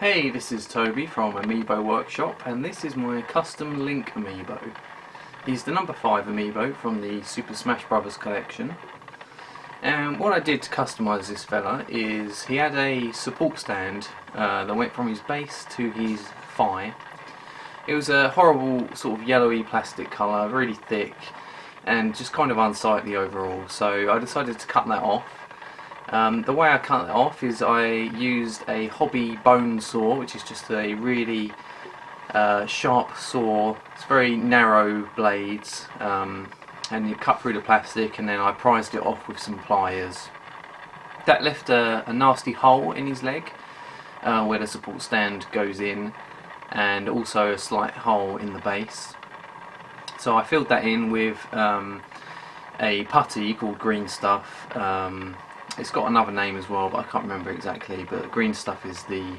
Hey, this is Toby from Amiibo Workshop, and this is my custom Link Amiibo. He's the number 5 Amiibo from the Super Smash Bros. Collection. And what I did to customise this fella is he had a support stand that went from his base to his thigh. It was a horrible sort of yellowy plastic colour, really thick, and just kind of unsightly overall, so I decided to cut that off. The way I cut it off is I used a hobby bone saw, which is just a really sharp saw. It's very narrow blades, and you cut through the plastic, and then I prized it off with some pliers. That left a nasty hole in his leg where the support stand goes in, and also a slight hole in the base. So I filled that in with a putty called Green Stuff. It's got another name as well, but I can't remember exactly, but Green Stuff is the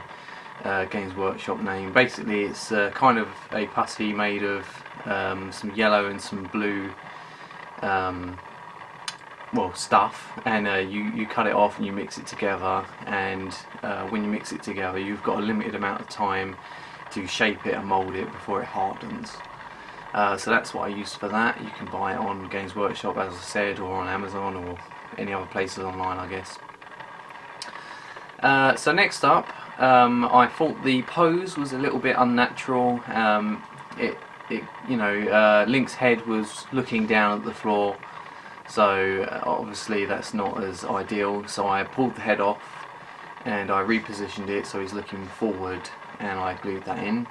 Games Workshop name. Basically it's kind of a putty made of some yellow and some blue stuff, and you cut it off and you mix it together, and when you mix it together you've got a limited amount of time to shape it and mould it before it hardens. So that's what I used for that. You can buy it on Games Workshop, as I said, or on Amazon, or any other places online, I guess. So next up, I thought the pose was a little bit unnatural. Link's head was looking down at the floor, so obviously that's not as ideal. So I pulled the head off and I repositioned it so he's looking forward, and I glued that in.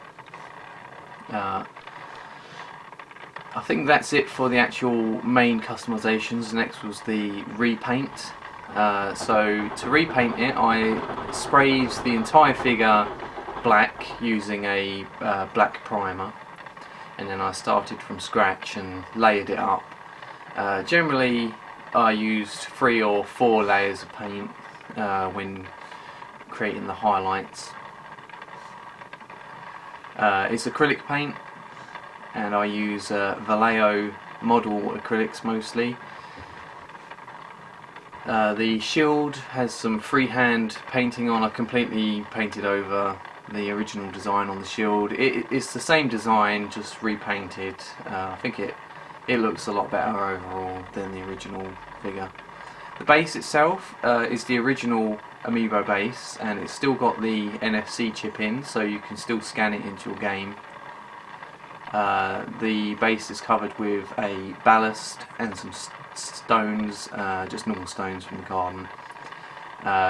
I think that's it for the actual main customizations. Next was the repaint. So to repaint it, I sprayed the entire figure black using a black primer, and then I started from scratch and layered it up. Generally I used 3 or 4 layers of paint when creating the highlights. It's acrylic paint, and I use Vallejo model acrylics mostly. The shield has some freehand painting on. I completely painted over the original design on the shield. It's the same design, just repainted. I think it looks a lot better overall than the original figure. The base itself is the original Amiibo base, and it's still got the NFC chip in, so you can still scan it into your game. The base is covered with a ballast and some stones, just normal stones from the garden.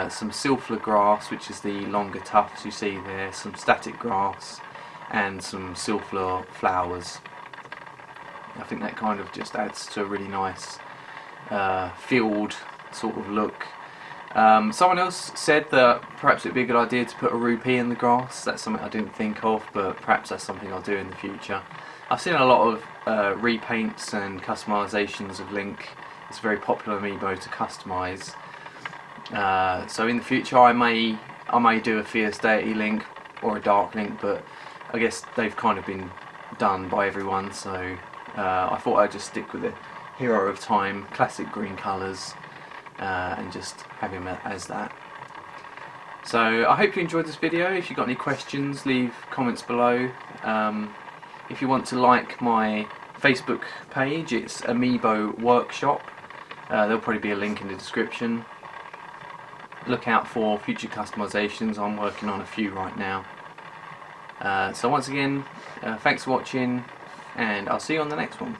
Some silphilar grass, which is the longer tufts you see there, some static grass, and some silphilar flowers. I think that kind of just adds to a really nice field sort of look. Someone else said that perhaps it'd be a good idea to put a rupee in the grass. That's something I didn't think of, but perhaps that's something I'll do in the future. I've seen a lot of repaints and customisations of Link. It's a very popular Amiibo to customise. So in the future I may do a Fierce Deity Link or a Dark Link, but I guess they've kind of been done by everyone, so I thought I'd just stick with the Hero of Time, classic green colours, and just have him as that. So I hope you enjoyed this video. If you've got any questions, leave comments below. If you want to like my Facebook page, it's Amiibo Workshop. There'll probably be a link in the description. Look out for future customisations. I'm working on a few right now. So once again, thanks for watching, and I'll see you on the next one.